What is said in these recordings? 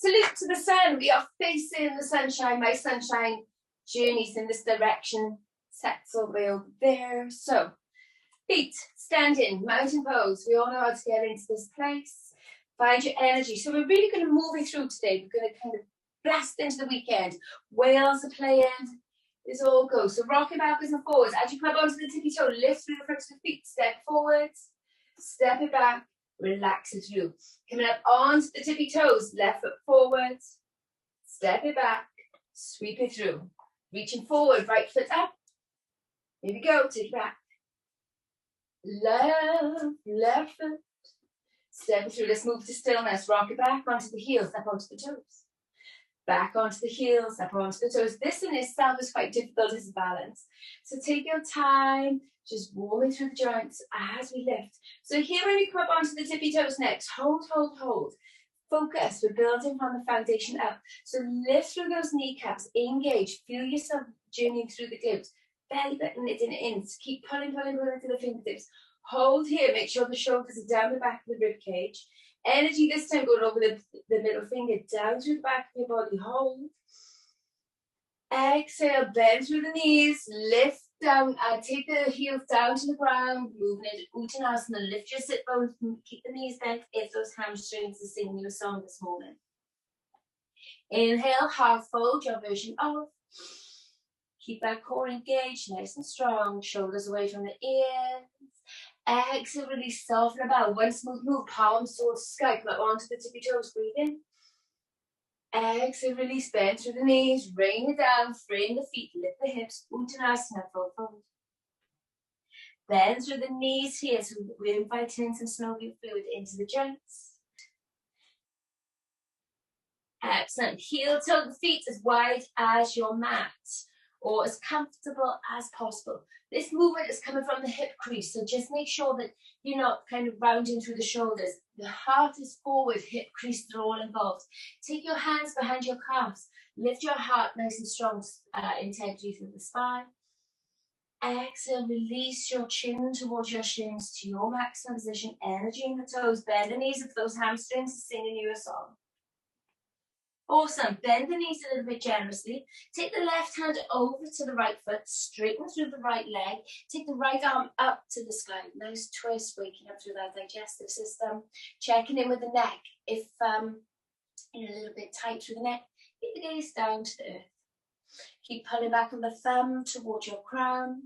Salute to the sun. We are facing the sunshine. My sunshine journeys in this direction. Sets all the way over there. So, feet, standing, mountain pose. We all know how to get into this place. Find your energy. So we're really going to move it through today. We're going to kind of blast into the weekend. Whales are playing. This all goes. So rocking backwards and forwards. As you come up onto the tippy toe, lift through the front of the feet. Step forwards. Step it back. Relax it through. Coming up onto the tippy toes. Left foot forwards. Step it back. Sweep it through. Reaching forward. Right foot up. Here we go. Take it back. Left foot. Step it through. Let's move to stillness. Rock it back onto the heels. Up onto the toes. Back onto the heels, up onto the toes. This in itself is quite difficult as a balance. So take your time, just warming through the joints as we lift. So here when we come up onto the tippy toes next, hold. Focus, we're building from the foundation up. So lift through those kneecaps, engage, feel yourself journeying through the glutes. Belly button knitting in, so keep pulling to the fingertips. Hold here, make sure the shoulders are down the back of the rib cage. Energy this time going over the middle finger down through the back of your body. Hold. Exhale, bend through the knees, lift down, take the heels down to the ground, moving into Uttanasana. Lift your sit bones, keep the knees bent if those hamstrings are singing you a song this morning. Inhale, half fold, your version of. Keep that core engaged, nice and strong, shoulders away from the ears. Exhale, release, soften about. One smooth move, palms towards the sky. Come up onto the tippy toes, breathe in. Exhale, release, bend through the knees, rain it down, frame the feet, lift the hips, Uttanasana, full fold. Bend through the knees here, so we're inviting some synovial fluid into the joints. Excellent. Heel toe the feet as wide as your mat, or as comfortable as possible. This movement is coming from the hip crease, so just make sure that you're not kind of rounding through the shoulders. The heart is forward, hip crease are all involved. Take your hands behind your calves. Lift your heart nice and strong, integrity through the spine. Exhale, release your chin towards your shins to your maximum position. Energy in the toes. Bend the knees if those hamstrings are singing you a song. Awesome. Bend the knees a little bit generously. Take the left hand over to the right foot. Straighten through the right leg. Take the right arm up to the sky. Nice twist, waking up through that digestive system. Checking in with the neck. If you're a little bit tight through the neck, keep the gaze down to the earth. Keep pulling back on the thumb towards your crown.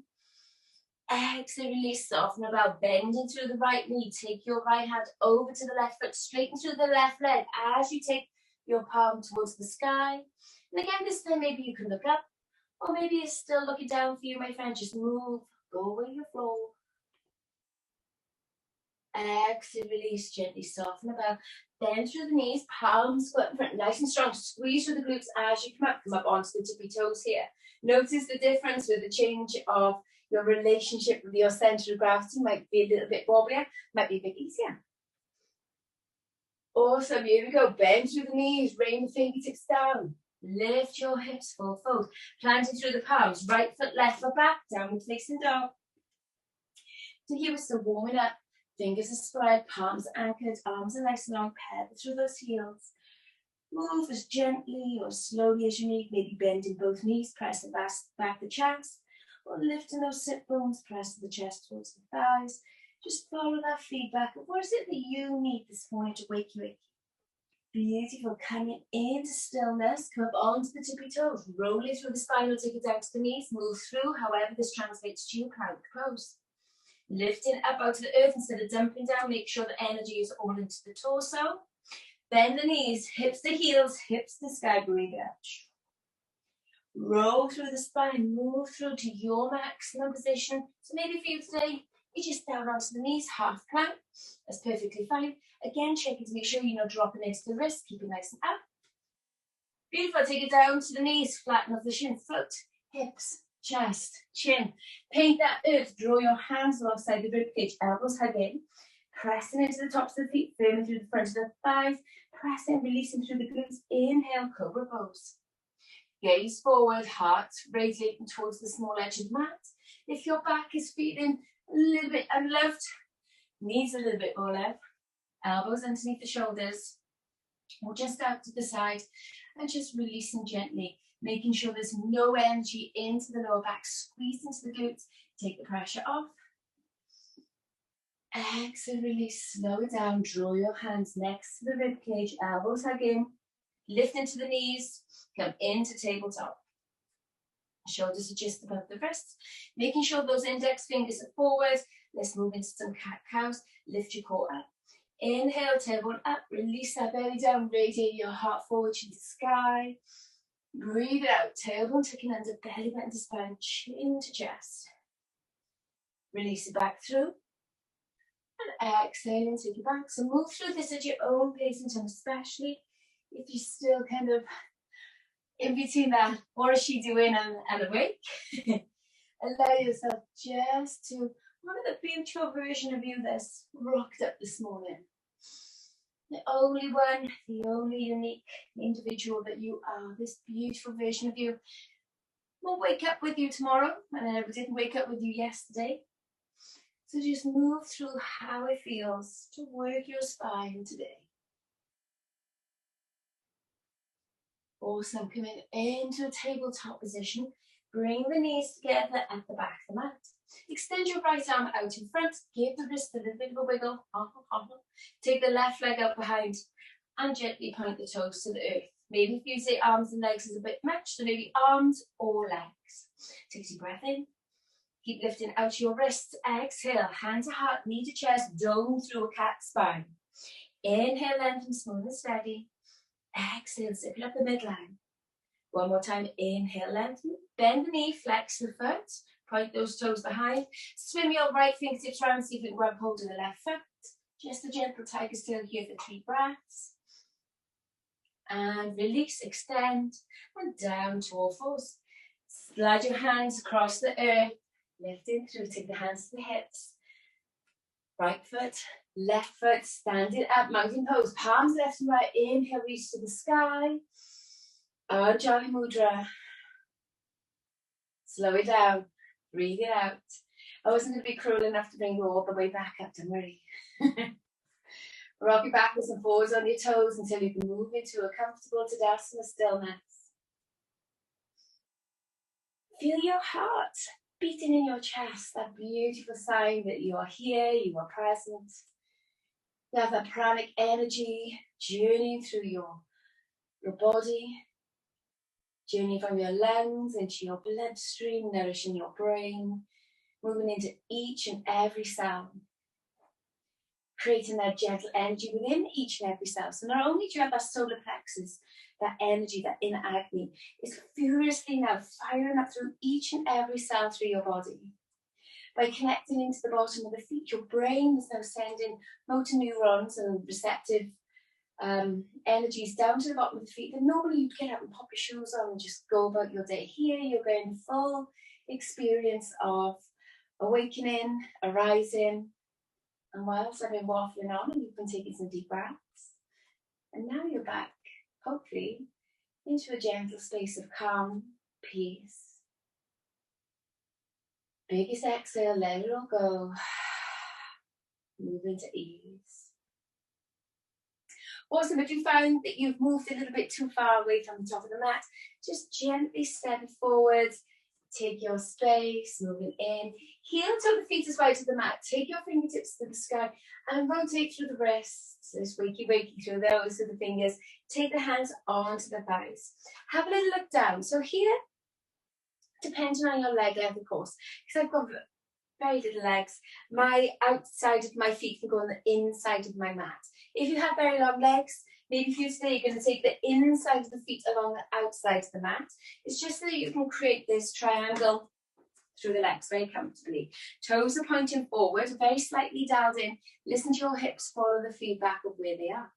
Exhale, release, soften about. Bending through the right knee. Take your right hand over to the left foot. Straighten through the left leg as you take your palm towards the sky. And again, this time maybe you can look up, or maybe you're still looking down for you, my friend. Just move, go where you flow. Exhale, release, gently soften about. Bend through the knees, palms foot in front, nice and strong. Squeeze through the glutes as you come up onto the tippy toes here. Notice the difference with the change of your relationship with your center of gravity. Might be a little bit wobblier, might be a bit easier. Awesome, here we go. Bend through the knees, rain the fingertips down. Lift your hips, full fold. Planting through the palms, right foot, left foot back, downward facing dog. So here we're still warming up. Fingers are spread, palms anchored, arms are nice and long, pedal through those heels. Move as gently or slowly as you need, maybe bending both knees, pressing back the chest, or lifting those sit bones, pressing the chest towards the thighs. Just follow that feedback. What is it that you need this morning to wake you up? Beautiful. Coming into stillness. Come up onto the tippy toes. Roll it through the spine. Take it down to the knees. Move through. However this translates to your plank pose. Lifting up out of the earth instead of dumping down. Make sure the energy is all into the torso. Bend the knees. Hips to heels. Hips to sky. Breathe out. Roll through the spine. Move through to your maximum position. So maybe for you today, you're just down onto the knees, half plank. That's perfectly fine. Again, check it to make sure you're not dropping into the wrist. Keep it nice and up. Beautiful. Take it down to the knees. Flatten off the shin. Foot, hips, chest, chin. Paint that earth. Draw your hands alongside the ribcage. Elbows hug in. Pressing into the tops of the feet. Firming through the front of the thighs. Pressing, releasing through the glutes. Inhale, cobra pose. Gaze forward. Heart radiating towards the small edge of the mat. If your back is feeling a little bit unloved, knees a little bit more left, elbows underneath the shoulders. or just out to the side, and just releasing gently, making sure there's no energy into the lower back. Squeeze into the glutes, take the pressure off. Exhale, release, slow it down, draw your hands next to the rib cage, elbows hug in, lift into the knees, come into tabletop. Shoulders are just above the wrists, making sure those index fingers are forward. Let's move into some cat-cows, lift your core up. Inhale, tailbone up, release that belly down, radiate your heart forward to the sky. Breathe it out, tailbone tucking under, belly button to spine, chin to chest. Release it back through. And exhale and take it back. So move through this at your own pace and time, especially if you're still kind of in between that, what is she doing and awake? Allow yourself just to one of the beautiful version of you that's rocked up this morning. The only one, the only unique individual that you are, this beautiful version of you will wake up with you tomorrow, and I didn't wake up with you yesterday. So just move through how it feels to work your spine today. Awesome, coming into a tabletop position. Bring the knees together at the back of the mat. Extend your right arm out in front. Give the wrist a little bit of a wiggle. Take the left leg up behind and gently point the toes to the earth. Maybe if you say arms and legs is a bit much, so maybe arms or legs. Take a deep breath in. Keep lifting out your wrists. Exhale, hand to heart, knee to chest, dome through a cat spine. Inhale, lengthen, smooth and steady. Exhale, zip it up the midline. One more time, inhale, lengthen. Bend the knee, flex the foot. Point those toes behind. Swim your right fingertips around, see if you can grab hold of the left foot. Just a gentle tiger still here for 3 breaths. And release, extend, and down to all fours. Slide your hands across the earth. Lifting through, take the hands to the hips. Right foot, left foot, standing up, mountain pose. Palms left and right, inhale, reach to the sky. Ujjayi mudra. Slow it down, breathe it out. I wasn't going to be cruel enough to bring you all the way back up, don't worry. Rock your backwards and forwards on your toes until you can move into a comfortable Tadasana stillness. Feel your heart beating in your chest, that beautiful sign that you are here, you are present. You have that pranic energy journeying through your body, journeying from your lungs into your bloodstream, nourishing your brain, moving into each and every cell, creating that gentle energy within each and every cell. So not only do you have that solar plexus, that energy, that inner Agni, is furiously now firing up through each and every cell through your body. By connecting into the bottom of the feet, your brain is now sending motor neurons and receptive energies down to the bottom of the feet. And normally you'd get up and pop your shoes on and just go about your day. Here you're going full experience of awakening, arising. And whilst I've been waffling on, and you've been taking some deep breaths, and now you're back, hopefully, into a gentle space of calm, peace. Biggest exhale, let it all go. Move into ease. Awesome, if you found that you've moved a little bit too far away from the top of the mat, just gently step forward, take your space, moving in. Heel toe the feet as wide to the mat. Take your fingertips to the sky and rotate through the wrists. Just wakey through those with the fingers. Take the hands onto the thighs. Have a little look down. So here, depending on your leg length, of course, because I've got very little legs, my outside of my feet can go on the inside of my mat. If you have very long legs, maybe for you today, you're going to take the inside of the feet along the outside of the mat. It's just so that you can create this triangle through the legs very comfortably. Toes are pointing forward, very slightly dialed in. Listen to your hips, follow the feedback of where they are.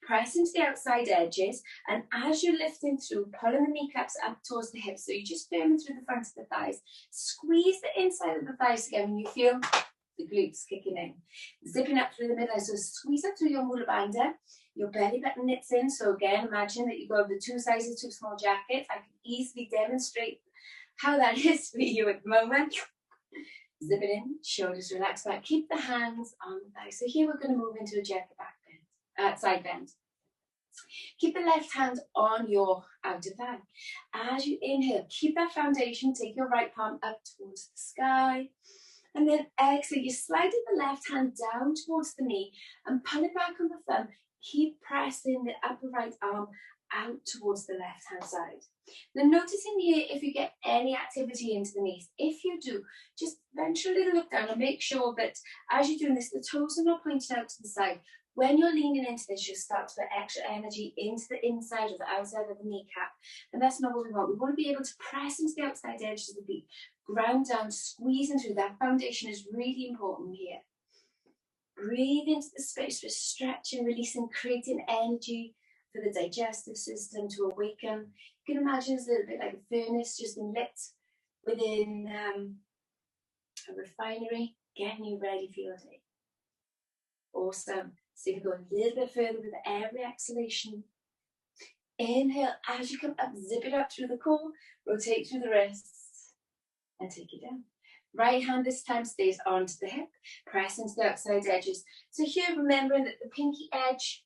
Press into the outside edges, and as you're lifting through, pulling the kneecaps up towards the hips, so you're just firming through the front of the thighs. Squeeze the inside of the thighs again when you feel the glutes kicking in. Zipping up through the midline, so squeeze up through your Mula Bandha. Your belly button knits in, so again, imagine that you go over the 2 sizes, 2 small jackets. I can easily demonstrate how that is for you at the moment. Zip it in, shoulders relax back. Keep the hands on the thighs. So here we're going to move into a gentle back bend, side bend. Keep the left hand on your outer thigh. As you inhale, keep that foundation. Take your right palm up towards the sky. And then exhale, you slide the left hand down towards the knee and pull it back on the thumb. Keep pressing the upper right arm out towards the left hand side. Now noticing here if you get any activity into the knees. If you do, just venture a little look down and make sure that as you're doing this, the toes are not pointing out to the side. When you're leaning into this, you start to put extra energy into the inside or the outside of the kneecap. And that's not what we want. We want to be able to press into the outside edges of the feet, ground down, squeezing through. That foundation is really important here. Breathe into the space for stretching, releasing, creating energy for the digestive system to awaken. You can imagine it's a little bit like a furnace just been lit within a refinery, getting you ready for your day. Awesome. So you can go a little bit further with every exhalation. Inhale, as you come up, zip it up through the core, rotate through the wrists, and take it down. Right hand this time stays onto the hip, press into the outside edges. So here, remembering that the pinky edge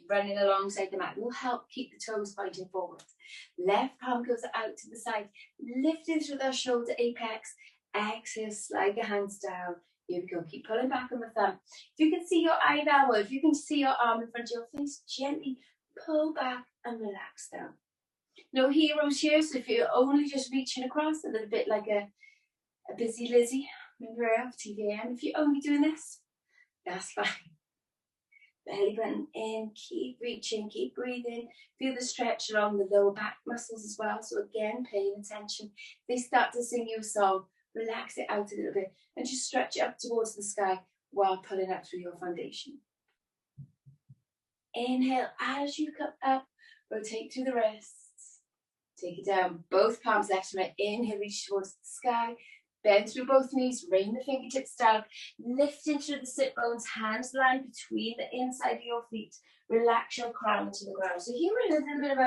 running alongside the mat will help keep the toes pointing forward. Left palm goes out to the side, lifting through that shoulder apex. Exhale, slide the hands down. Here we go, keep pulling back on the thumb. If you can see your eye now, or if you can see your arm in front of your face, gently pull back and relax down. No heroes here, so if you're only just reaching across, a little bit like a busy Lizzie, remember her off TVM, if you're only doing this, that's fine. Belly button in, keep reaching, keep breathing. Feel the stretch along the lower back muscles as well. So again, paying attention. They start to sing you a song, relax it out a little bit and just stretch it up towards the sky while pulling up through your foundation. Inhale, as you come up, rotate through the wrists. Take it down, both palms left and right. Inhale, reach towards the sky. Bend through both knees, rain the fingertips down, lifting through the sit bones, hands line between the inside of your feet. Relax your crown to the ground. So here we're in a little bit of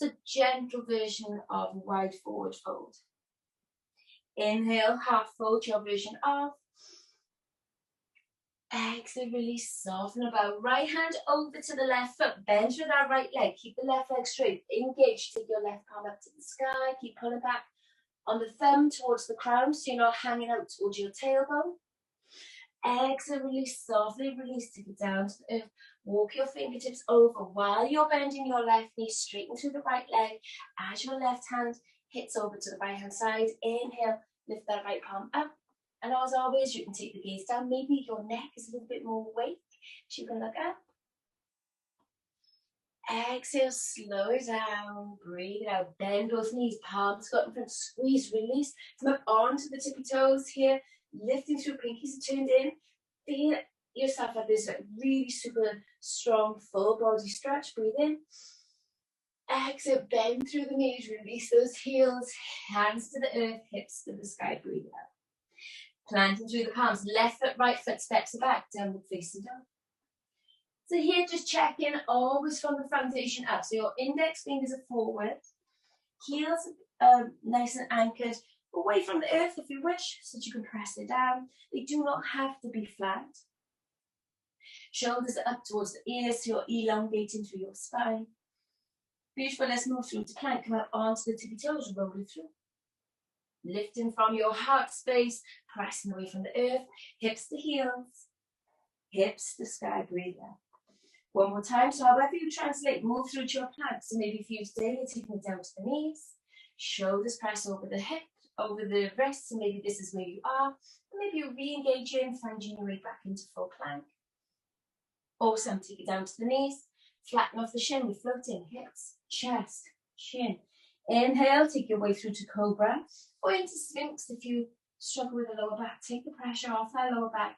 a gentle version of wide forward fold. Inhale, half fold, your version of. Exhale, release, soften about. Right hand over to the left foot, bend through that right leg. Keep the left leg straight, engage, take your left palm up to the sky, keep pulling back on the thumb towards the crown, so you're not hanging out towards your tailbone. Exhale, release, softly release, take it down to the earth. Walk your fingertips over while you're bending your left knee, straighten through the right leg. As your left hand hits over to the right hand side, inhale, lift that right palm up. And as always, you can take the gaze down. Maybe your neck is a little bit more awake, so you can look up. Exhale, slow it down, breathe it out, bend those knees, palms got in front, squeeze, release, come up onto the tippy toes here, lifting through, pinkies turned in, feel yourself at this really super strong full body stretch, breathe in. Exhale, bend through the knees, release those heels, hands to the earth, hips to the sky, breathe out. Planting through the palms, left foot, right foot steps back, downward facing dog. So here, just check in always from the foundation up. So your index fingers are forward, heels nice and anchored, away from the earth if you wish, so that you can press it down. They do not have to be flat. Shoulders are up towards the ears, so you're elongating through your spine. Beautiful, let's move through to plank. Come up onto the tippy toes, roll it through. Lifting from your heart space, pressing away from the earth, hips to heels, hips to sky, breathe out. One more time, so however you translate, move through to your plank. So maybe for you today, you're taking it down to the knees, shoulders press over the hip, over the wrists, so maybe this is where you are. And maybe you're re-engaging, finding your way back into full plank. Awesome, take it down to the knees, flatten off the shin, we float in, hips, chest, chin. Inhale, take your way through to cobra, or into sphinx if you struggle with the lower back. Take the pressure off that lower back.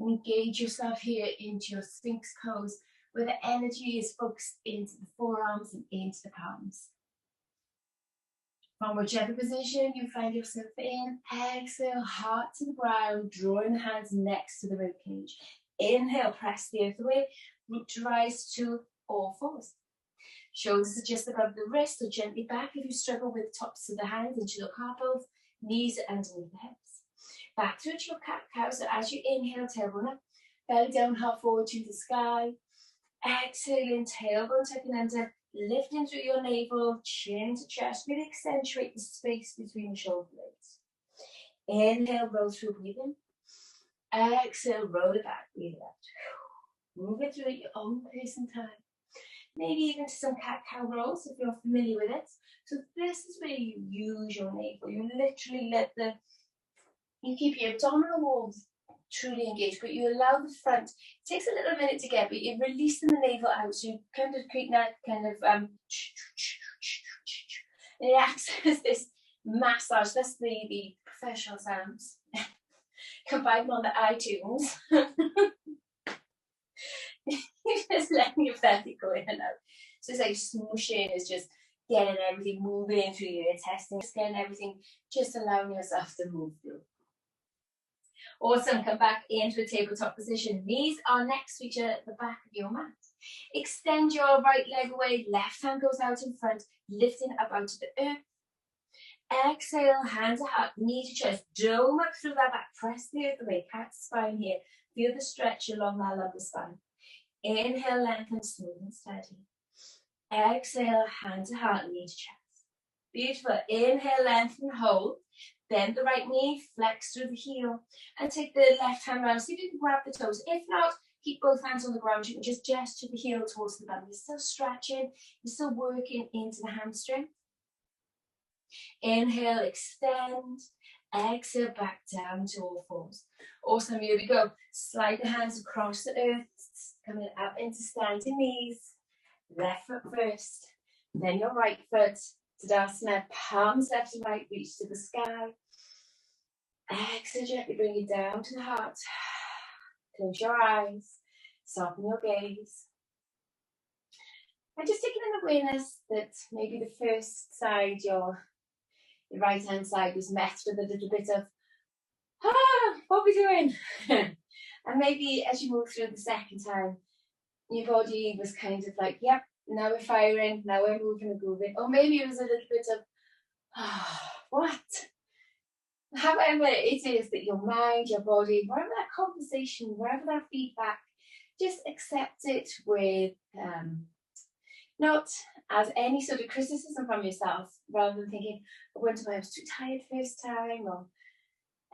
Engage yourself here into your sphinx pose, where the energy is focused into the forearms and into the palms. From whichever position you find yourself in, exhale, heart to the ground, drawing the hands next to the ribcage. Inhale, press the earth away, root to rise to all fours. Shoulders are just above the wrist or gently back if you struggle with tops of the hands into your carpals, knees underneath the hips. Back through to your cat-cow, so as you inhale, tailbone up, belly down, half forward to the sky. Exhaling, tailbone tucking under, lifting through your navel, chin to chest. Really accentuate the space between the shoulder blades. Inhale, roll through, breathing. Exhale, roll it back, breathe out. Move it through at your own pace and time. Maybe even to some cat-cow rolls if you're familiar with it. So this is where you use your navel. You literally you keep your abdominal walls truly engaged, but you allow the front. It takes a little minute to get, but you're releasing the navel out. So you kind of create that kind of, and it acts as this massage. That's the professional sounds. Combine them on the iTunes. Just letting your belly go in and out. So it's like smooshing is just getting everything moving through your intestines, just getting everything, just allowing yourself to move through. Awesome, come back into a tabletop position. Knees are next to each other at the back of your mat. Extend your right leg away, left hand goes out in front, lifting up out of the earth. Exhale, hands to heart, knee to chest, dome up through that back, press the earth away, cat spine here. Feel the stretch along that lumbar spine. Inhale, lengthen, smooth and steady. Exhale, hand to heart, knee to chest. Beautiful. Inhale, lengthen, hold. Bend the right knee, flex through the heel, and take the left hand round. See if you can grab the toes. If not, keep both hands on the ground. You can just gesture the heel towards the bum. You're still stretching. You're still working into the hamstring. Inhale, extend. Exhale, back down to all fours. Awesome, here we go. Slide the hands across the earth, coming up into standing knees. Left foot first, then your right foot. Tadasana, palms left and right, reach to the sky. Exhale, gently bring it down to the heart. Close your eyes, soften your gaze. And just taking an awareness that maybe the first side, your right hand side, was met with a little bit of, what are we doing? And maybe as you move through the second time, your body was kind of like, yep, now we're firing, now we're moving and grooving. Or maybe it was a little bit of, what? However it is that your mind, your body, wherever that conversation, wherever that feedback, just accept it with not as any sort of criticism from yourself, rather than thinking, I wonder why I was too tired first time, or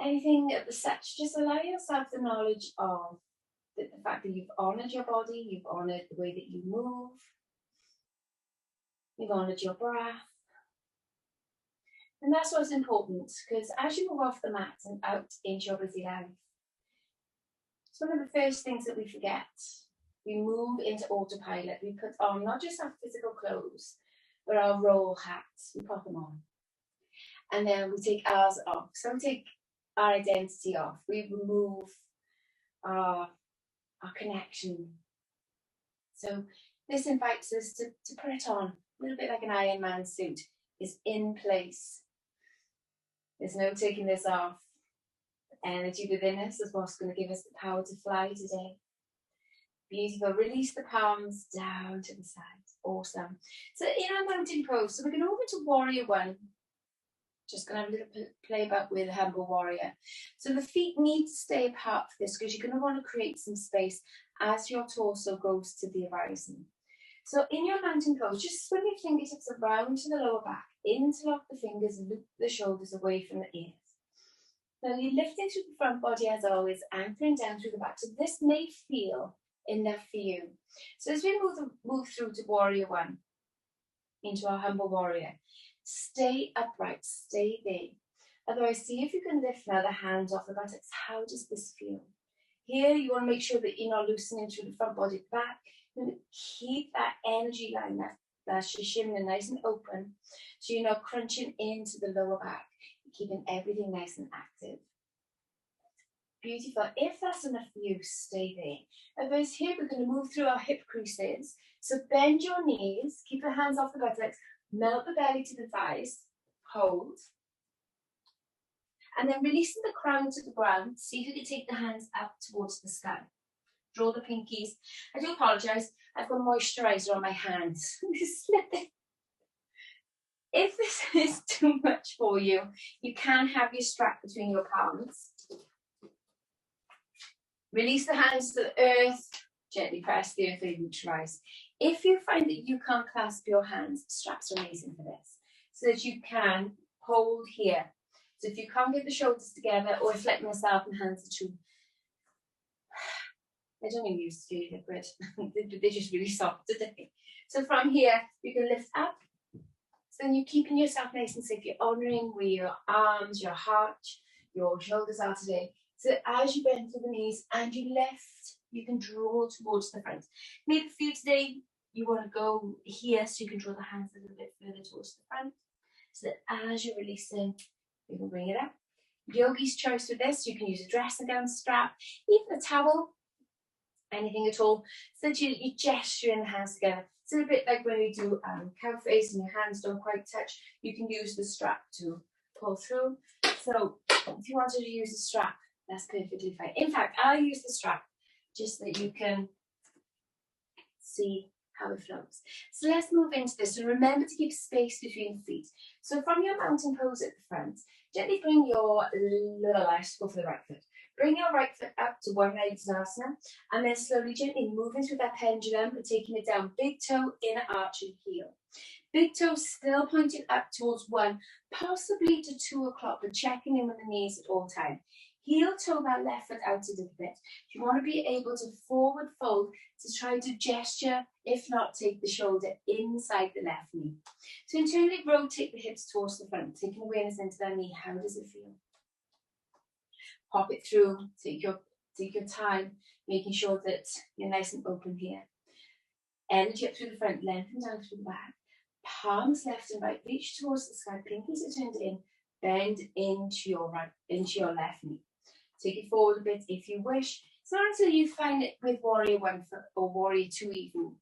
anything of the such. Just allow yourself the knowledge of the fact that you've honoured your body, you've honoured the way that you move, you've honoured your breath. And that's what's important, because as you move off the mat and out into your busy life, it's one of the first things that we forget. We move into autopilot. We put on not just our physical clothes, but our role hats. We put them on. And then we take ours off. So we take our identity off. We remove our connection. So this invites us to put it on, a little bit like an Iron Man suit, is in place. There's no taking this off. The energy within us is what's going to give us the power to fly today. Beautiful. Release the palms down to the sides. Awesome. So in our mountain pose, so we're going to move into warrior one. Just going to have a little play about with humble warrior. So the feet need to stay apart for this, because you're going to want to create some space as your torso goes to the horizon. So in your mountain pose, just swing your fingertips around to the lower back, interlock the fingers, loop the shoulders away from the ears. Now you're lifting through the front body as always, anchoring down through the back. So this may feel enough for you. So as we move through to warrior one, into our humble warrior, stay upright, stay there. Otherwise, see if you can lift now the hands off the buttocks. How does this feel? Here, you want to make sure that you're not loosening through the front body back. You want to keep that energy line, that shishimna nice and open, so you're not crunching into the lower back. You're keeping everything nice and active. Beautiful. If that's enough for you, stay there. Otherwise, here we're going to move through our hip creases. So bend your knees, keep the hands off the buttocks, melt the belly to the thighs, hold. And then releasing the crown to the ground, see if you can take the hands up towards the sky. Draw the pinkies. I do apologise, I've got moisturiser on my hands. If this is too much for you, you can have your strap between your palms. Release the hands to the earth, Gently press the earth and root to rise. If you find that you can't clasp your hands, straps are amazing for this, so that you can hold here. So if you can't get the shoulders together, or if like myself and hands are too, I don't even use the liquid, they're just really soft today. So from here, you can lift up. So then you're keeping yourself nice and safe. You're honouring where your arms, your heart, your shoulders are today. So as you bend through the knees and you lift, you can draw towards the front. Maybe for you today, you want to go here so you can draw the hands a little bit further towards the front. So that as you're releasing, you can bring it up. Yogi's choice with this, you can use a dressing gown strap, even a towel, anything at all, so that you gesture in the hands together. It's a little bit like when you do cow face and your hands don't quite touch, you can use the strap to pull through. So if you wanted to use the strap, that's perfectly fine. In fact, I'll use the strap just so that you can see how it flows. So let's move into this. So remember to keep space between feet. So from your mountain pose at the front, gently bring your let's go for the right foot. Bring your right foot up to one-legged Svanasana, and then slowly, gently moving through that pendulum and taking it down. Big toe, inner arch and heel. Big toe still pointing up towards 1, possibly to 2 o'clock, but checking in with the knees at all times. Heel toe that left foot out a little bit. You want to be able to forward fold to try to gesture, if not take the shoulder inside the left knee. So internally rotate the hips towards the front, taking awareness into that knee. How does it feel? Pop it through, take your time, making sure that you're nice and open here. Energy up through the front, lengthen down through the back. Palms left and right, reach towards the sky, pinkies are turned in, bend into your right, into your left knee. Take it forward a bit if you wish. It's not until you find it with Warrior 1 or Warrior 2 even.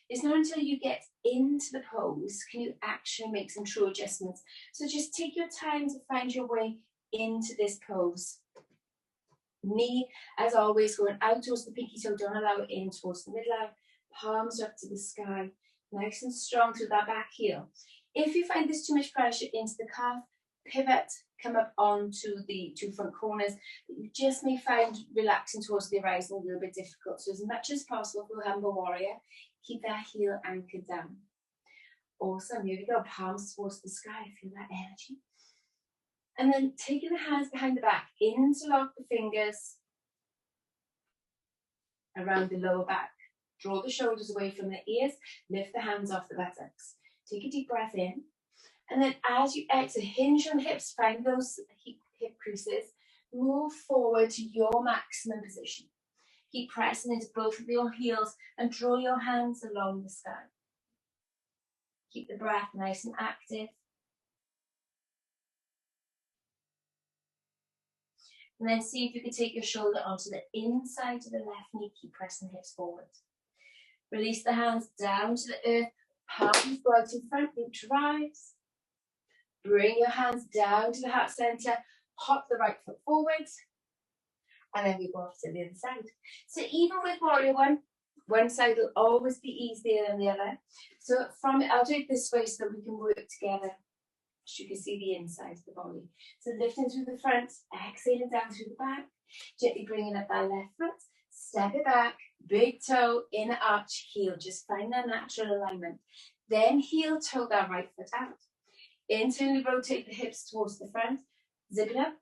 It's not until you get into the pose can you actually make some true adjustments. So just take your time to find your way into this pose. Knee, as always, going out towards the pinky toe, don't allow it in towards the midline. Palms up to the sky, nice and strong through that back heel. If you find there's too much pressure into the calf, pivot, come up onto the 2 front corners. You just may find relaxing towards the horizon a little bit difficult. So as much as possible for Humble Warrior, keep that heel anchored down. Awesome, here we go, palms towards the sky, feel that energy. And then taking the hands behind the back, interlock the fingers around the lower back. Draw the shoulders away from the ears, lift the hands off the buttocks. Take a deep breath in. And then as you exhale, hinge on hips, find those hip creases, move forward to your maximum position. Keep pressing into both of your heels and draw your hands along the sky. Keep the breath nice and active. And then see if you can take your shoulder onto the inside of the left knee, keep pressing the hips forward. Release the hands down to the earth, palms go out in front, root to rise. Bring your hands down to the heart center, hop the right foot forward, and then we go off to the other side. So even with Warrior 1, one side will always be easier than the other. So from it, I'll do it this way so that we can work together. So you can see the inside of the body. So lifting through the front, exhaling down through the back, gently bringing up that left foot, step it back, big toe, inner arch, heel. Just find that natural alignment. Then heel toe that right foot out. Internally rotate the hips towards the front, zip it up,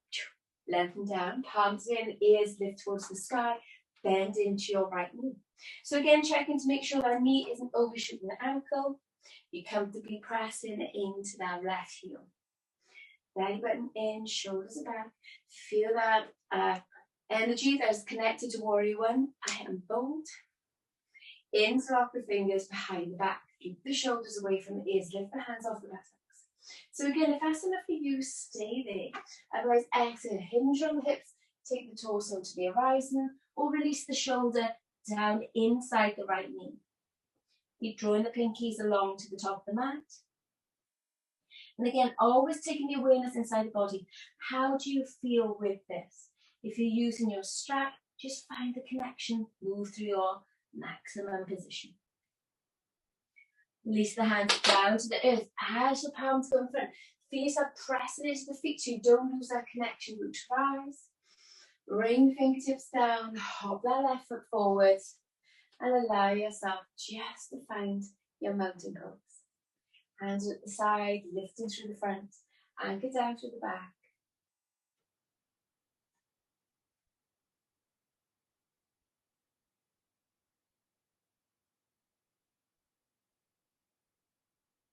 lengthen down, palms in, ears lift towards the sky, bend into your right knee. So again, checking to make sure that knee isn't overshooting the ankle. You comfortably pressing into that left heel. Belly button in, shoulders are back. Feel that energy that is connected to Warrior 1. I am bold. Interlock the fingers behind the back. Keep the shoulders away from the ears. Lift the hands off the buttocks. So again, if that's enough for you, stay there. Otherwise, exhale, hinge on the hips, take the torso to the horizon, or release the shoulder down inside the right knee. Keep drawing the pinkies along to the top of the mat. And again, always taking the awareness inside the body. How do you feel with this? If you're using your strap, just find the connection, move through your maximum position. Release the hands down to the earth as your palms go in front. Feel yourself pressing into the feet so you don't lose that connection. Root to rise. Bring the fingertips down, hop that left foot forward. And allow yourself just to find your mountain pose. Hands at the side, lifting through the front, anchor down through the back.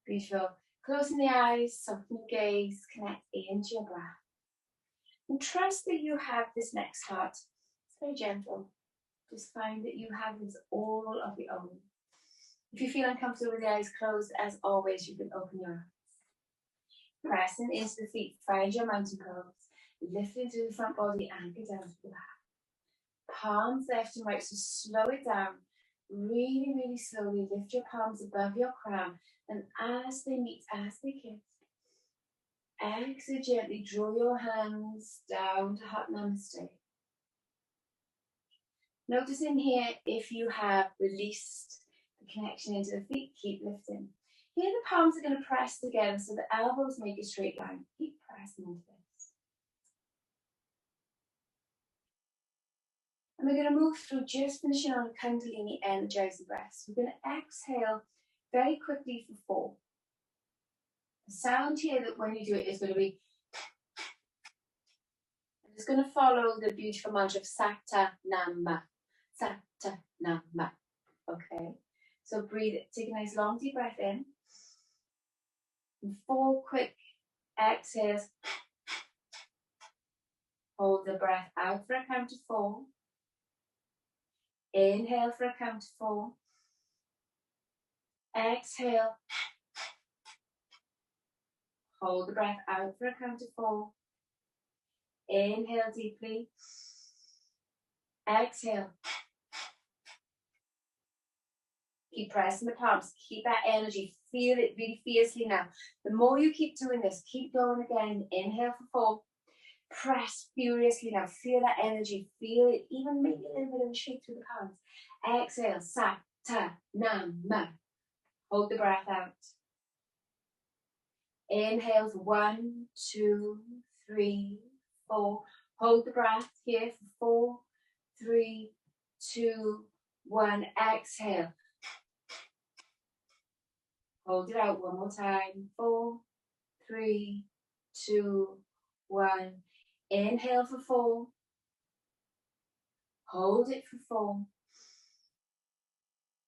Beautiful. Closing the eyes, soften your gaze, connect into your breath. And trust that you have this next part. It's very gentle. Just find that you have this all of your own. If you feel uncomfortable with the eyes closed, as always, you can open your eyes. Pressing into the feet, find your mountain pose. Lifting through the front body, anchor down to the back. Palms left and right, so slow it down. Really, really slowly lift your palms above your crown. And as they meet, as they kiss, exhale gently, draw your hands down to Heart Namaste. Notice in here, if you have released the connection into the feet, keep lifting. Here the palms are going to press together so the elbows make a straight line. Keep pressing into this. And we're going to move through, just finishing on Kundalini energizing breaths. We're going to exhale very quickly for 4. The sound here that when you do it is going to be, and it's going to follow the beautiful mantra of Sata Nama. Sata Nama. Okay. So breathe, take a nice long deep breath in. And 4 quick exhales. Hold the breath out for a count of 4. Inhale for a count of 4. Exhale. Hold the breath out for a count of 4. Inhale deeply. Exhale. Keep pressing the palms. Keep that energy. Feel it really fiercely now. The more you keep doing this, keep going again. Inhale for 4. Press furiously now. Feel that energy. Feel it. Even maybe a little bit of a shake through the palms. Exhale. Sata Nama. Hold the breath out. Inhale for 1, 2, 3, 4. Hold the breath here for 4, 3, 2, 1. Exhale. Hold it out one more time. 4, 3, 2, 1. Inhale for 4. Hold it for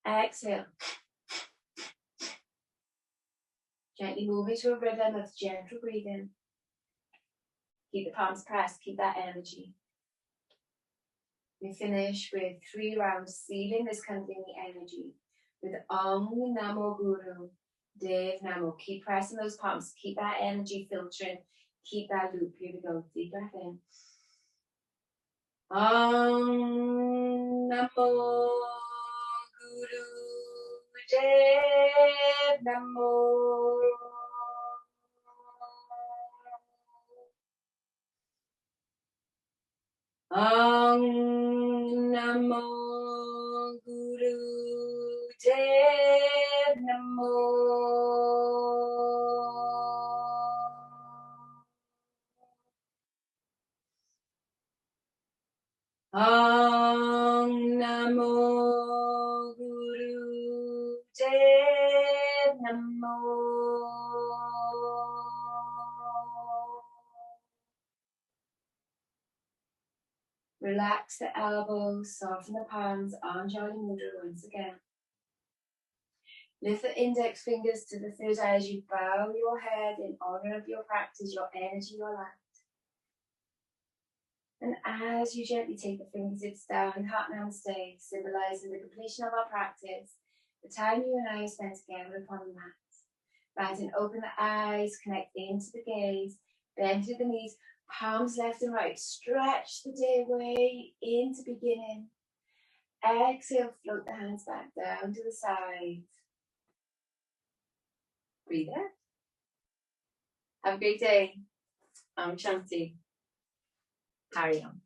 4. Exhale. Gently move into a rhythm of gentle breathing. Keep the palms pressed, keep that energy. We finish with 3 rounds, sealing this Kundalini energy with Om Namo Guru Dev Namo. Keep pressing those palms, keep that energy filtering, keep that loop. Here we go, deep breath in. Om Namo Guru Dev Namo. Om Namo Guru Dev Namo. Om Namo Guru Dev Namo. Relax the elbows, soften the palms, Anjali Mudra once again. Lift the index fingers to the third eye as you bow your head in honor of your practice, your energy, your light. And as you gently take the fingertips down in Heart Namaste, symbolizing the completion of our practice, the time you and I spent together upon the mat. Right, and open the eyes, connect into the gaze, bend through the knees, palms left and right, stretch the day away into beginning. Exhale, float the hands back down to the side. Breathe out. Have a great day. I'm Shanti. Carry on.